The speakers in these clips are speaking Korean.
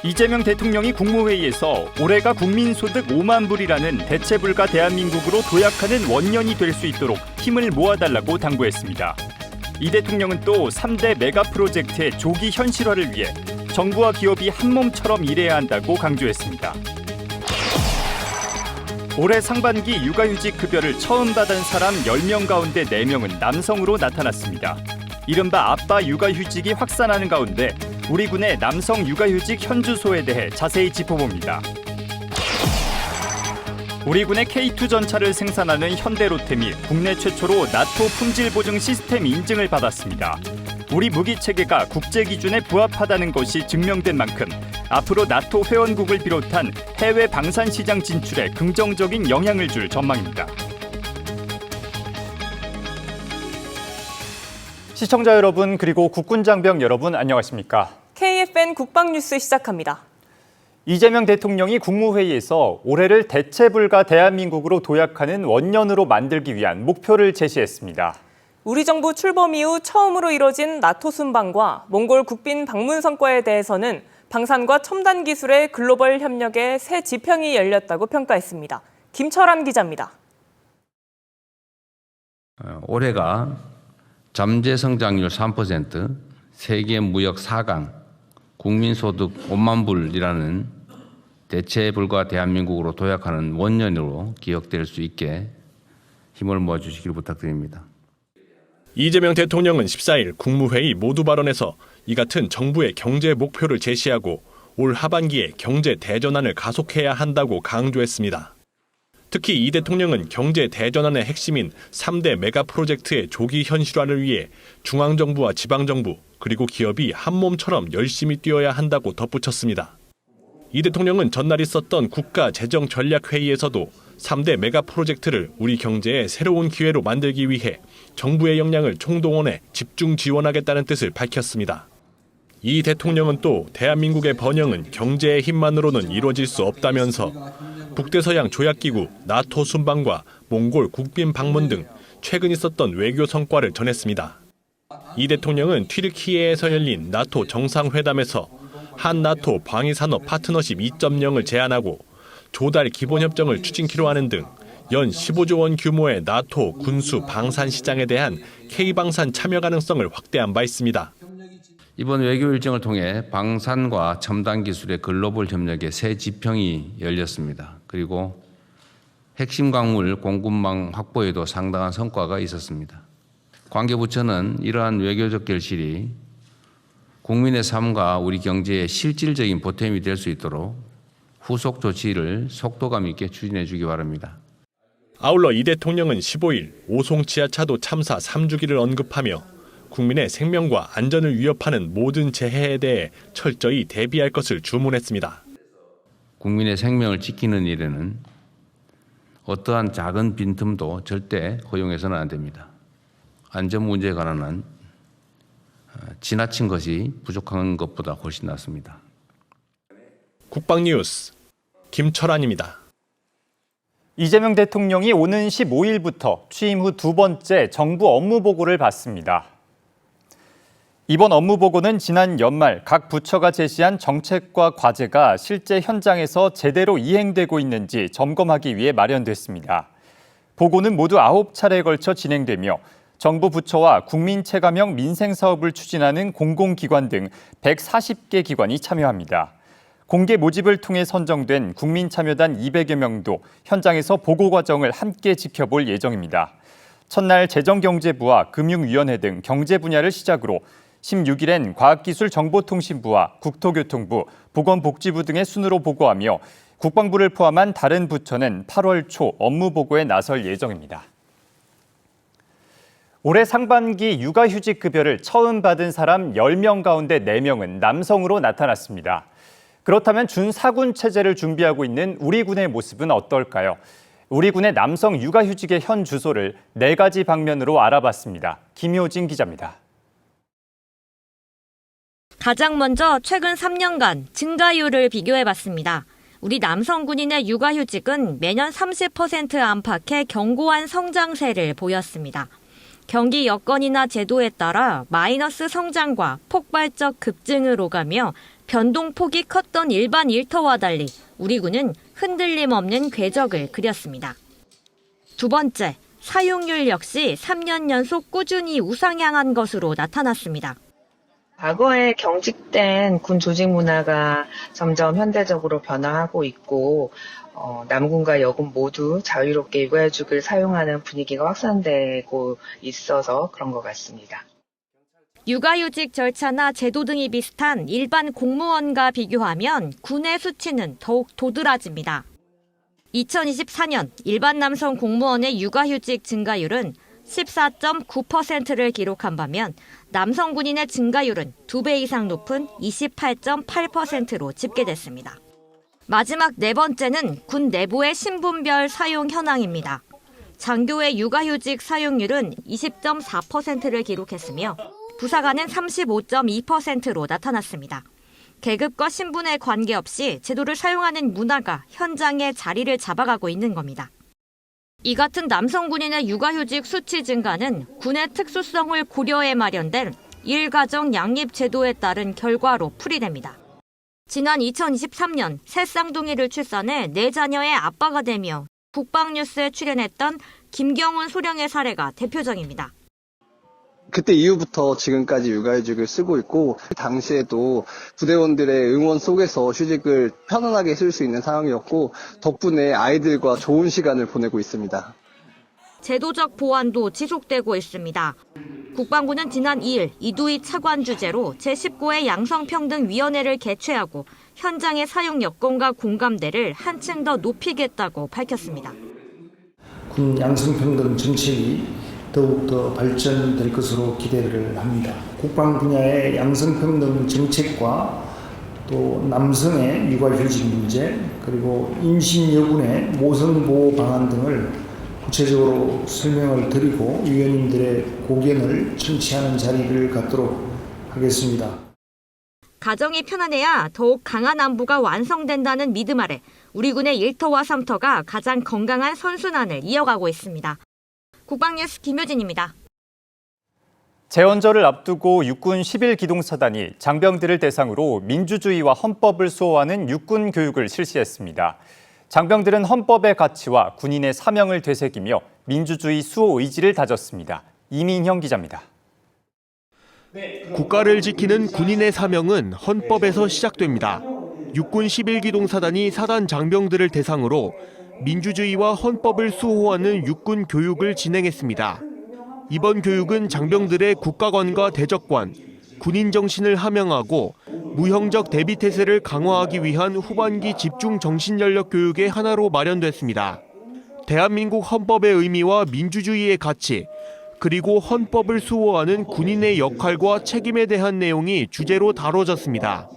이재명 대통령이 국무회의에서 올해가 국민소득 5만 불이라는 대체불가 대한민국으로 도약하는 원년이 될 수 있도록 힘을 모아달라고 당부했습니다. 이 대통령은 또 3대 메가 프로젝트의 조기 현실화를 위해 정부와 기업이 한몸처럼 일해야 한다고 강조했습니다. 올해 상반기 육아휴직 급여를 처음 받은 사람 10명 가운데 4명은 남성으로 나타났습니다. 이른바 아빠 육아휴직이 확산하는 가운데 우리 군의 남성 육아휴직 현주소에 대해 자세히 짚어봅니다. 우리 군의 K2 전차를 생산하는 현대로템이 국내 최초로 나토 품질 보증 시스템 인증을 받았습니다. 우리 무기 체계가 국제 기준에 부합하다는 것이 증명된 만큼 앞으로 나토 회원국을 비롯한 해외 방산 시장 진출에 긍정적인 영향을 줄 전망입니다. 시청자 여러분 그리고 국군 장병 여러분 안녕하십니까? KFN 국방뉴스 시작합니다. 이재명 대통령이 국무회의에서 올해를 대체불가 대한민국으로 도약하는 원년으로 만들기 위한 목표를 제시했습니다. 우리 정부 출범 이후 처음으로 이뤄진 나토 순방과 몽골 국빈 방문 성과에 대해서는 방산과 첨단 기술의 글로벌 협력의 새 지평이 열렸다고 평가했습니다. 김철환 기자입니다. 올해가 잠재 성장률 3%, 세계 무역 4강, 국민소득 5만 불이라는 대체불가 대한민국으로 도약하는 원년으로 기억될 수 있게 힘을 모아주시길 부탁드립니다. 이재명 대통령은 14일 국무회의 모두 발언에서 이 같은 정부의 경제 목표를 제시하고 올 하반기에 경제 대전환을 가속해야 한다고 강조했습니다. 특히 이 대통령은 경제 대전환의 핵심인 3대 메가 프로젝트의 조기 현실화를 위해 중앙정부와 지방정부 그리고 기업이 한몸처럼 열심히 뛰어야 한다고 덧붙였습니다. 이 대통령은 전날 있었던 국가재정전략회의에서도 3대 메가 프로젝트를 우리 경제의 새로운 기회로 만들기 위해 정부의 역량을 총동원해 집중 지원하겠다는 뜻을 밝혔습니다. 이 대통령은 또 대한민국의 번영은 경제의 힘만으로는 이루어질 수 없다면서 북대서양 조약기구 나토 순방과 몽골 국빈 방문 등 최근 있었던 외교 성과를 전했습니다. 이 대통령은 튀르키예에서 열린 나토 정상회담에서 한나토 방위산업 파트너십 2.0을 제안하고 조달 기본협정을 추진키로 하는 등 연 15조 원 규모의 나토 군수 방산 시장에 대한 K방산 참여 가능성을 확대한 바 있습니다. 이번 외교 일정을 통해 방산과 첨단 기술의 글로벌 협력의 새 지평이 열렸습니다. 그리고 핵심 광물 공급망 확보에도 상당한 성과가 있었습니다. 관계부처는 이러한 외교적 결실이 국민의 삶과 우리 경제에 실질적인 보탬이 될 수 있도록 후속 조치를 속도감 있게 추진해 주기 바랍니다. 아울러 이 대통령은 15일 오송 지하차도 참사 3주기를 언급하며 국민의 생명과 안전을 위협하는 모든 재해에 대해 철저히 대비할 것을 주문했습니다. 국민의 생명을 지키는 일에는 어떠한 작은 빈틈도 절대 허용해서는 안 됩니다. 안전 문제에 관한 지나친 것이 부족한 것보다 훨씬 낫습니다. 국방뉴스 김철환입니다. 이재명 대통령이 오는 15일부터 취임 후 두 번째 정부 업무 보고를 받습니다. 이번 업무 보고는 지난 연말 각 부처가 제시한 정책과 과제가 실제 현장에서 제대로 이행되고 있는지 점검하기 위해 마련됐습니다. 보고는 모두 9차례에 걸쳐 진행되며 정부 부처와 국민 체감형 민생 사업을 추진하는 공공기관 등 140개 기관이 참여합니다. 공개 모집을 통해 선정된 국민참여단 200여 명도 현장에서 보고 과정을 함께 지켜볼 예정입니다. 첫날 재정경제부와 금융위원회 등 경제 분야를 시작으로 16일엔 과학기술정보통신부와 국토교통부, 보건복지부 등의 순으로 보고하며 국방부를 포함한 다른 부처는 8월 초 업무 보고에 나설 예정입니다. 올해 상반기 육아휴직 급여를 처음 받은 사람 10명 가운데 4명은 남성으로 나타났습니다. 그렇다면 준사군 체제를 준비하고 있는 우리 군의 모습은 어떨까요? 우리 군의 남성 육아휴직의 현 주소를 4가지 방면으로 알아봤습니다. 김효진 기자입니다. 가장 먼저 최근 3년간 증가율을 비교해봤습니다. 우리 남성 군인의 육아휴직은 매년 30% 안팎의 견고한 성장세를 보였습니다. 경기 여건이나 제도에 따라 마이너스 성장과 폭발적 급증을 오가며 변동폭이 컸던 일반 일터와 달리 우리 군은 흔들림 없는 궤적을 그렸습니다. 두 번째, 사용률 역시 3년 연속 꾸준히 우상향한 것으로 나타났습니다. 과거에 경직된 군 조직 문화가 점점 현대적으로 변화하고 있고 남군과 여군 모두 자유롭게 육아휴직을 사용하는 분위기가 확산되고 있어서 그런 것 같습니다. 육아휴직 절차나 제도 등이 비슷한 일반 공무원과 비교하면 군의 수치는 더욱 도드라집니다. 2024년 일반 남성 공무원의 육아휴직 증가율은 14.9%를 기록한 반면 남성 군인의 증가율은 2배 이상 높은 28.8%로 집계됐습니다. 마지막 네 번째는 군 내부의 신분별 사용 현황입니다. 장교의 육아휴직 사용률은 20.4%를 기록했으며 부사관은 35.2%로 나타났습니다. 계급과 신분에 관계없이 제도를 사용하는 문화가 현장에 자리를 잡아가고 있는 겁니다. 이 같은 남성 군인의 육아휴직 수치 증가는 군의 특수성을 고려해 마련된 일가정 양립 제도에 따른 결과로 풀이됩니다. 지난 2023년 새 쌍둥이를 출산해 4자녀의 아빠가 되며 국방뉴스에 출연했던 김경훈 소령의 사례가 대표적입니다. 그때 이후부터 지금까지 육아휴직을 쓰고 있고 당시에도 부대원들의 응원 속에서 휴직을 편안하게 쓸 수 있는 상황이었고 덕분에 아이들과 좋은 시간을 보내고 있습니다. 제도적 보완도 지속되고 있습니다. 국방부는 지난 2일 이두희 차관 주재로 제19회 양성평등위원회를 개최하고 현장의 사용 여건과 공감대를 한층 더 높이겠다고 밝혔습니다. 군 양성평등 정책이 더욱더 발전될 것으로 기대를 합니다. 국방 분야의 양성평등 정책과 또 남성의 육아휴직 문제 그리고 임신 여군의 모성보호 방안 등을 구체적으로 설명을 드리고 위원님들의 고견을 청취하는 자리를 갖도록 하겠습니다. 가정이 편안해야 더욱 강한 안보가 완성된다는 믿음 아래 우리 군의 1터와 3터가 가장 건강한 선순환을 이어가고 있습니다. 국방뉴스 김효진입니다. 제헌절을 앞두고 육군 11기동사단이 장병들을 대상으로 민주주의와 헌법을 수호하는 육군 교육을 실시했습니다. 장병들은 헌법의 가치와 군인의 사명을 되새기며 민주주의 수호 의지를 다졌습니다. 이민형 기자입니다. 국가를 지키는 군인의 사명은 헌법에서 시작됩니다. 육군 11기동사단이 사단 장병들을 대상으로 민주주의와 헌법을 수호하는 육군 교육을 진행했습니다. 이번 교육은 장병들의 국가관과 대적관, 군인 정신을 함양하고 무형적 대비태세를 강화하기 위한 후반기 집중 정신연력 교육의 하나로 마련됐습니다. 대한민국 헌법의 의미와 민주주의의 가치, 그리고 헌법을 수호하는 군인의 역할과 책임에 대한 내용이 주제로 다뤄졌습니다.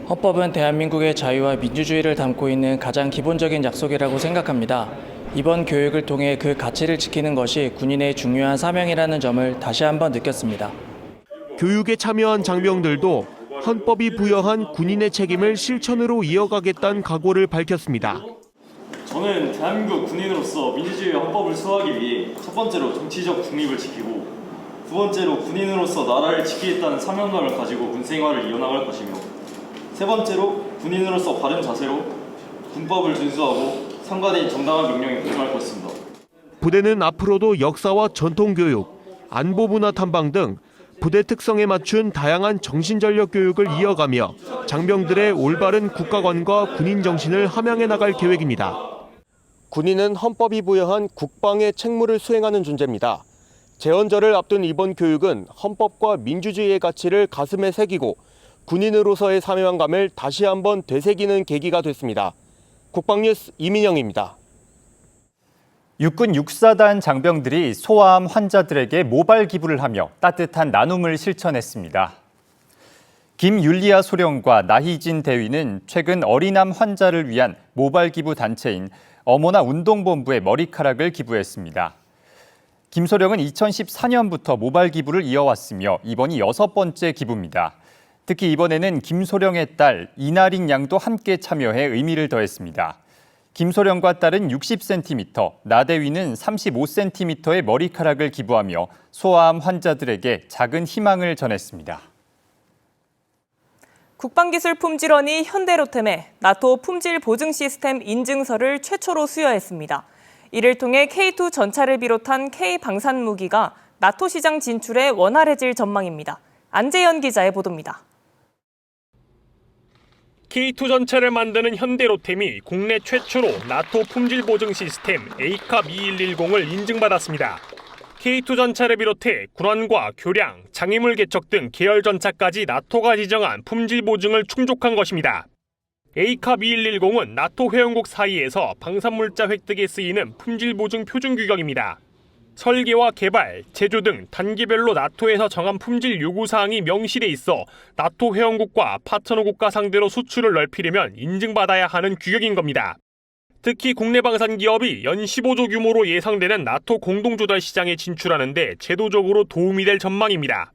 헌법은 대한민국의 자유와 민주주의를 담고 있는 가장 기본적인 약속이라고 생각합니다. 이번 교육을 통해 그 가치를 지키는 것이 군인의 중요한 사명이라는 점을 다시 한번 느꼈습니다. 교육에 참여한 장병들도 헌법이 부여한 군인의 책임을 실천으로 이어가겠다는 각오를 밝혔습니다. 저는 대한민국 군인으로서 민주주의와 헌법을 수호하기 위해 첫 번째로 정치적 중립을 지키고 두 번째로 군인으로서 나라를 지키겠다는 사명감을 가지고 군 생활을 이어나갈 것이며 세 번째로 군인으로서 바른 자세로 군법을 준수하고 상관인 정당한 명령에 복종할 것입니다. 부대는 앞으로도 역사와 전통교육, 안보문화 탐방 등 부대 특성에 맞춘 다양한 정신전력 교육을 이어가며 장병들의 올바른 국가관과 군인 정신을 함양해 나갈 계획입니다. 군인은 헌법이 부여한 국방의 책무를 수행하는 존재입니다. 제헌절을 앞둔 이번 교육은 헌법과 민주주의의 가치를 가슴에 새기고 군인으로서의 사명감을 다시 한번 되새기는 계기가 됐습니다. 국방뉴스 이민영입니다. 육군 6사단 장병들이 소아암 환자들에게 모발 기부를 하며 따뜻한 나눔을 실천했습니다. 김율리아 소령과 나희진 대위는 최근 어린암 환자를 위한 모발 기부 단체인 어머나 운동본부에 머리카락을 기부했습니다. 김 소령은 2014년부터 모발 기부를 이어왔으며 이번이 6번째 기부입니다. 특히 이번에는 김 소령의 딸 이나린 양도 함께 참여해 의미를 더했습니다. 김소령과 딸은 60cm, 나대위는 35cm의 머리카락을 기부하며 소아암 환자들에게 작은 희망을 전했습니다. 국방기술품질원이 현대로템에 나토 품질 보증 시스템 인증서를 최초로 수여했습니다. 이를 통해 K2 전차를 비롯한 K 방산무기가 나토 시장 진출에 원활해질 전망입니다. 안재현 기자의 보도입니다. K2 전차를 만드는 현대로템이 국내 최초로 나토 품질 보증 시스템 A캅 2110을 인증받았습니다. K2 전차를 비롯해 군함과 교량, 장애물 개척 등 계열 전차까지 나토가 지정한 품질 보증을 충족한 것입니다. A캅 2110은 나토 회원국 사이에서 방산물자 획득에 쓰이는 품질 보증 표준 규격입니다. 설계와 개발, 제조 등 단계별로 나토에서 정한 품질 요구사항이 명시돼 있어 나토 회원국과 파트너 국가 상대로 수출을 넓히려면 인증받아야 하는 규격인 겁니다. 특히 국내 방산 기업이 연 15조 규모로 예상되는 나토 공동조달 시장에 진출하는 데 제도적으로 도움이 될 전망입니다.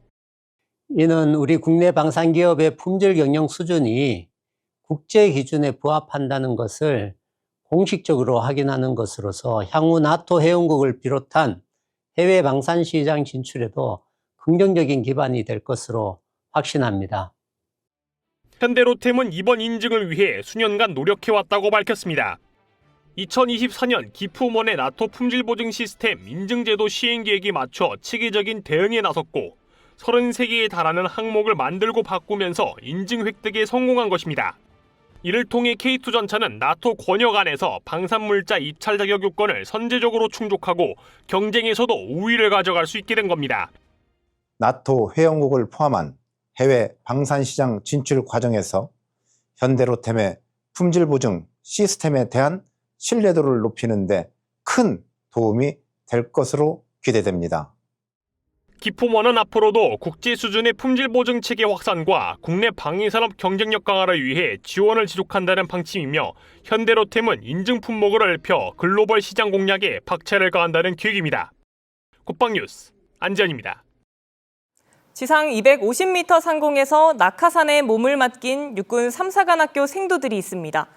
이는 우리 국내 방산 기업의 품질 경영 수준이 국제 기준에 부합한다는 것을 공식적으로 확인하는 것으로서 향후 나토 회원국을 비롯한 해외 방산 시장 진출에도 긍정적인 기반이 될 것으로 확신합니다. 현대로템은 이번 인증을 위해 수년간 노력해왔다고 밝혔습니다. 2024년 기프원의 나토 품질 보증 시스템 인증제도 시행 계획에 맞춰 체계적인 대응에 나섰고 33개에 달하는 항목을 만들고 바꾸면서 인증 획득에 성공한 것입니다. 이를 통해 K2 전차는 나토 권역 안에서 방산물자 입찰 자격 요건을 선제적으로 충족하고 경쟁에서도 우위를 가져갈 수 있게 된 겁니다. 나토 회원국을 포함한 해외 방산시장 진출 과정에서 현대로템의 품질 보증 시스템에 대한 신뢰도를 높이는 데 큰 도움이 될 것으로 기대됩니다. 기프원은 앞으로도 국제 수준의 품질 보증 체계 확산과 국내 방위산업 경쟁력 강화를 위해 지원을 지속한다는 방침이며 현대로템은 인증 품목을 넓혀 글로벌 시장 공략에 박차를 가한다는 계획입니다. 국방뉴스 안재현입니다. 지상 250m 상공에서 낙하산에 몸을 맡긴 육군 3사관학교 생도들이 있습니다.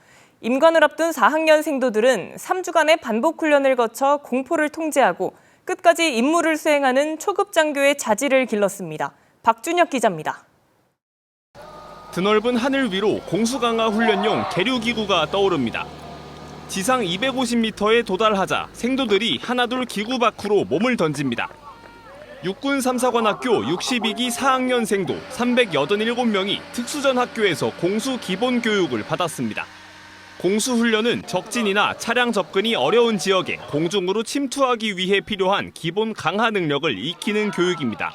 임관을 앞둔 4학년 생도들은 3주간의 반복 훈련을 거쳐 공포를 통제하고 끝까지 임무를 수행하는 초급 장교의 자질을 길렀습니다. 박준혁 기자입니다. 드넓은 하늘 위로 공수강화 훈련용 계류기구가 떠오릅니다. 지상 250m에 도달하자 생도들이 하나둘 기구 밖으로 몸을 던집니다. 육군 3사관학교 62기 4학년 생도 387명이 특수전학교에서 공수 기본 교육을 받았습니다. 공수훈련은 적진이나 차량 접근이 어려운 지역에 공중으로 침투하기 위해 필요한 기본 강화 능력을 익히는 교육입니다.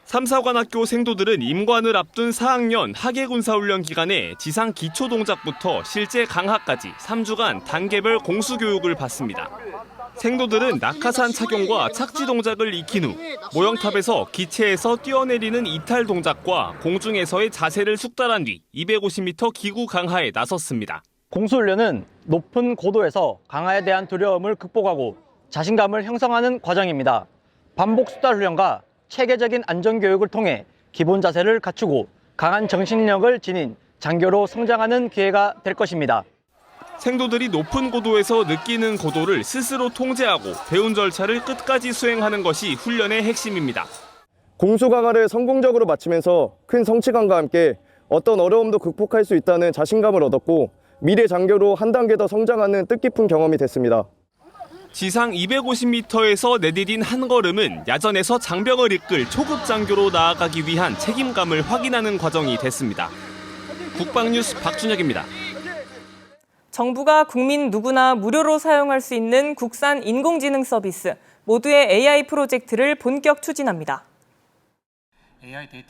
3사관학교 생도들은 임관을 앞둔 4학년 하계군사훈련 기간에 지상 기초 동작부터 실제 강화까지 3주간 단계별 공수교육을 받습니다. 생도들은 낙하산 착용과 착지 동작을 익힌 후 모형탑에서 기체에서 뛰어내리는 이탈 동작과 공중에서의 자세를 숙달한 뒤 250m 기구 강화에 나섰습니다. 공수훈련은 높은 고도에서 강화에 대한 두려움을 극복하고 자신감을 형성하는 과정입니다. 반복 숙달 훈련과 체계적인 안전교육을 통해 기본 자세를 갖추고 강한 정신력을 지닌 장교로 성장하는 기회가 될 것입니다. 생도들이 높은 고도에서 느끼는 고도를 스스로 통제하고 배운 절차를 끝까지 수행하는 것이 훈련의 핵심입니다. 공수강화를 성공적으로 마치면서 큰 성취감과 함께 어떤 어려움도 극복할 수 있다는 자신감을 얻었고 미래 장교로 한 단계 더 성장하는 뜻깊은 경험이 됐습니다. 지상 250m에서 내디딘 한 걸음은 야전에서 장병을 이끌 초급 장교로 나아가기 위한 책임감을 확인하는 과정이 됐습니다. 국방뉴스 박준혁입니다. 정부가 국민 누구나 무료로 사용할 수 있는 국산 인공지능 서비스 모두의 AI 프로젝트를 본격 추진합니다.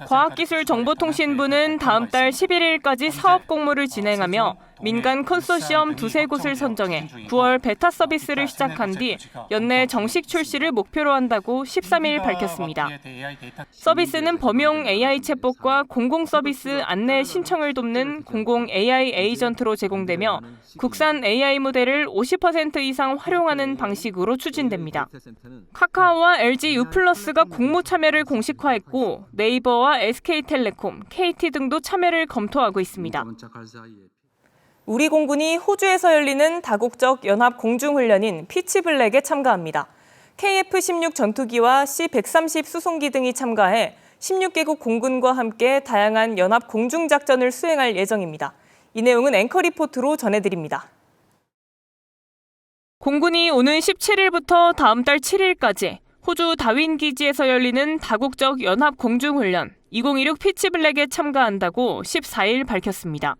과학기술정보통신부는 다음 달 11일까지 사업 공모를 진행하며 민간 컨소시엄 2-3곳을 선정해 9월 베타 서비스를 시작한 뒤 연내 정식 출시를 목표로 한다고 13일 밝혔습니다. 서비스는 범용 AI 챗봇과 공공 서비스 안내 신청을 돕는 공공 AI 에이전트로 제공되며 국산 AI 모델을 50% 이상 활용하는 방식으로 추진됩니다. 카카오와 LG U+가 공모 참여를 공식화했고 네이버와 SK텔레콤, KT 등도 참여를 검토하고 있습니다. 우리 공군이 호주에서 열리는 다국적 연합 공중훈련인 피치블랙에 참가합니다. KF-16 전투기와 C-130 수송기 등이 참가해 16개국 공군과 함께 다양한 연합 공중작전을 수행할 예정입니다. 이 내용은 앵커 리포트로 전해드립니다. 공군이 오는 17일부터 다음 달 7일까지 호주 다윈 기지에서 열리는 다국적 연합 공중훈련 2016 피치블랙에 참가한다고 14일 밝혔습니다.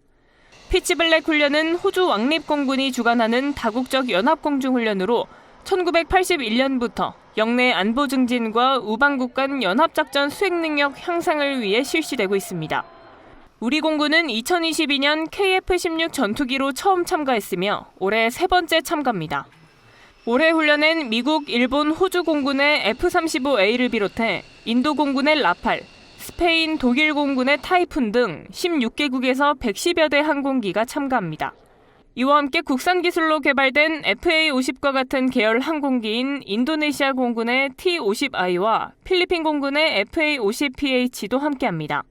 피치블랙 훈련은 호주 왕립공군이 주관하는 다국적 연합공중훈련으로 1981년부터 영내 안보 증진과 우방국 간 연합작전 수행 능력 향상을 위해 실시되고 있습니다. 우리 공군은 2022년 KF-16 전투기로 처음 참가했으며 올해 세 번째 참가입니다. 올해 훈련엔 미국, 일본, 호주 공군의 F-35A를 비롯해 인도 공군의 라팔, 스페인, 독일 공군의 타이푼 등 16개국에서 110여 대 항공기가 참가합니다. 이와 함께 국산 기술로 개발된 FA-50과 같은 계열 항공기인 인도네시아 공군의 T-50I와 필리핀 공군의 FA-50PH도 함께합니다.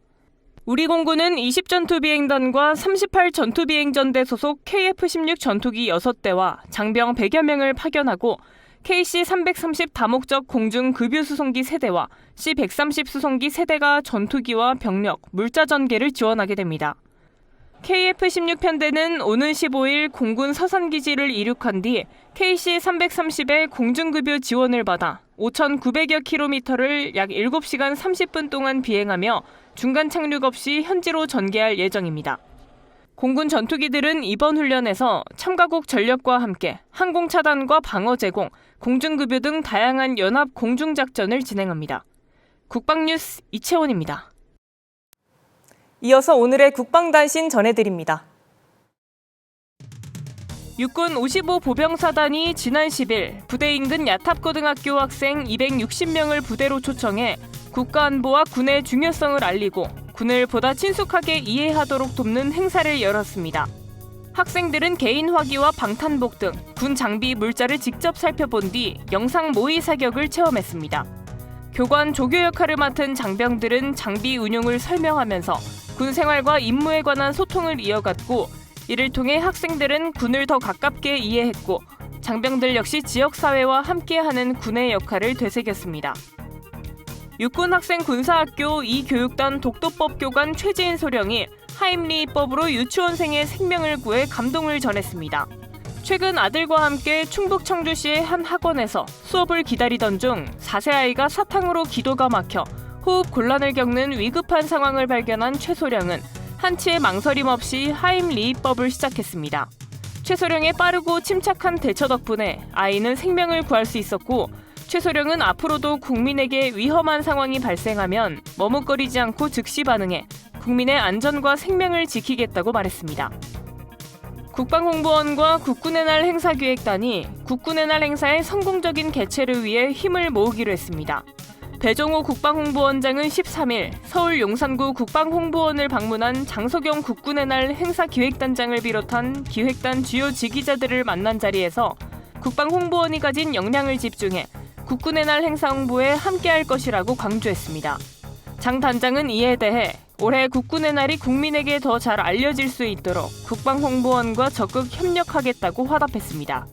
우리 공군은 20전투비행단과 38전투비행전대 소속 KF-16 전투기 6대와 장병 100여 명을 파견하고 KC-330 다목적 공중급유 수송기 3대와 C-130 수송기 3대가 전투기와 병력, 물자 전개를 지원하게 됩니다. KF-16 편대는 오는 15일 공군 서산기지를 이륙한 뒤 KC-330의 공중급유 지원을 받아 5,900여 킬로미터를 약 7시간 30분 동안 비행하며 중간 착륙 없이 현지로 전개할 예정입니다. 공군 전투기들은 이번 훈련에서 참가국 전력과 함께 항공차단과 방어 제공, 공중급유 등 다양한 연합 공중작전을 진행합니다. 국방뉴스 이채원입니다. 이어서 오늘의 국방단신 전해드립니다. 육군 55 보병사단이 지난 10일 부대 인근 야탑고등학교 학생 260명을 부대로 초청해 국가안보와 군의 중요성을 알리고 군을 보다 친숙하게 이해하도록 돕는 행사를 열었습니다. 학생들은 개인 화기와 방탄복 등 군 장비 물자를 직접 살펴본 뒤 영상 모의 사격을 체험했습니다. 교관 조교 역할을 맡은 장병들은 장비 운용을 설명하면서 군 생활과 임무에 관한 소통을 이어갔고 이를 통해 학생들은 군을 더 가깝게 이해했고 장병들 역시 지역사회와 함께하는 군의 역할을 되새겼습니다. 육군학생군사학교 2교육단 독도법 교관 최지인 소령이 하임리법으로 유치원생의 생명을 구해 감동을 전했습니다. 최근 아들과 함께 충북 청주시의 한 학원에서 수업을 기다리던 중 4세 아이가 사탕으로 기도가 막혀 호흡 곤란을 겪는 위급한 상황을 발견한 최 소령은 한치의 망설임 없이 하임리법을 시작했습니다. 최 소령의 빠르고 침착한 대처 덕분에 아이는 생명을 구할 수 있었고 최 소령은 앞으로도 국민에게 위험한 상황이 발생하면 머뭇거리지 않고 즉시 반응해 국민의 안전과 생명을 지키겠다고 말했습니다. 국방홍보원과 국군의 날 행사기획단이 국군의 날 행사의 성공적인 개최를 위해 힘을 모으기로 했습니다. 배종호 국방홍보원장은 13일 서울 용산구 국방홍보원을 방문한 장소경 국군의 날 행사기획단장을 비롯한 기획단 주요 지기자들을 만난 자리에서 국방홍보원이 가진 역량을 집중해 국군의 날 행사 홍보에 함께할 것이라고 강조했습니다. 장 단장은 이에 대해 올해 국군의 날이 국민에게 더 잘 알려질 수 있도록 국방홍보원과 적극 협력하겠다고 화답했습니다.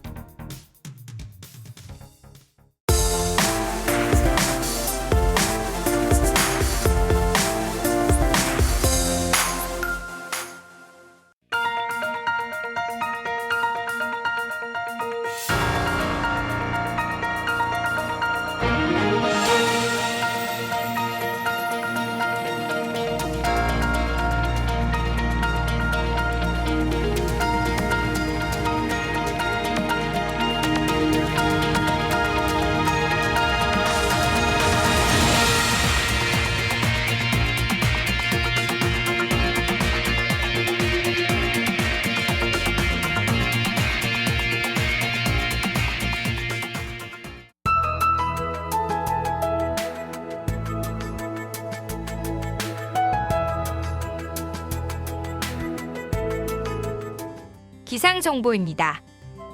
기상정보입니다.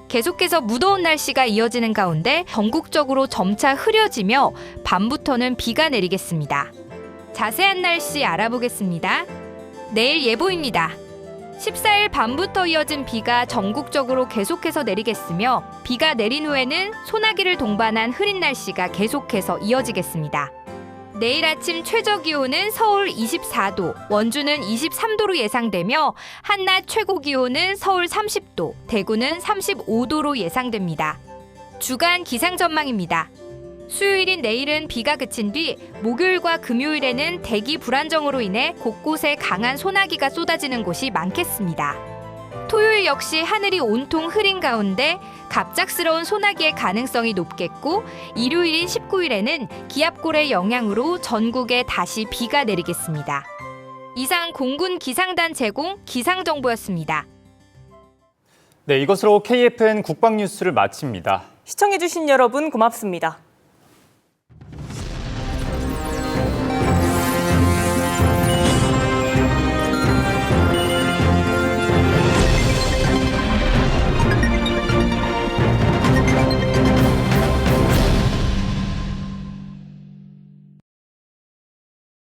계속해서 무더운 날씨가 이어지는 가운데 전국적으로 점차 흐려지며 밤부터는 비가 내리겠습니다. 자세한 날씨 알아보겠습니다. 내일 예보입니다. 14일 밤부터 이어진 비가 전국적으로 계속해서 내리겠으며 비가 내린 후에는 소나기를 동반한 흐린 날씨가 계속해서 이어지겠습니다. 내일 아침 최저기온은 서울 24도, 원주는 23도로 예상되며 한낮 최고기온은 서울 30도, 대구는 35도로 예상됩니다. 주간 기상 전망입니다. 수요일인 내일은 비가 그친 뒤 목요일과 금요일에는 대기 불안정으로 인해 곳곳에 강한 소나기가 쏟아지는 곳이 많겠습니다. 토요일 역시 하늘이 온통 흐린 가운데 갑작스러운 소나기의 가능성이 높겠고 일요일인 19일에는 기압골의 영향으로 전국에 다시 비가 내리겠습니다. 이상 공군 기상단 제공 기상정보였습니다. 네, 이것으로 KFN 국방뉴스를 마칩니다. 시청해주신 여러분 고맙습니다.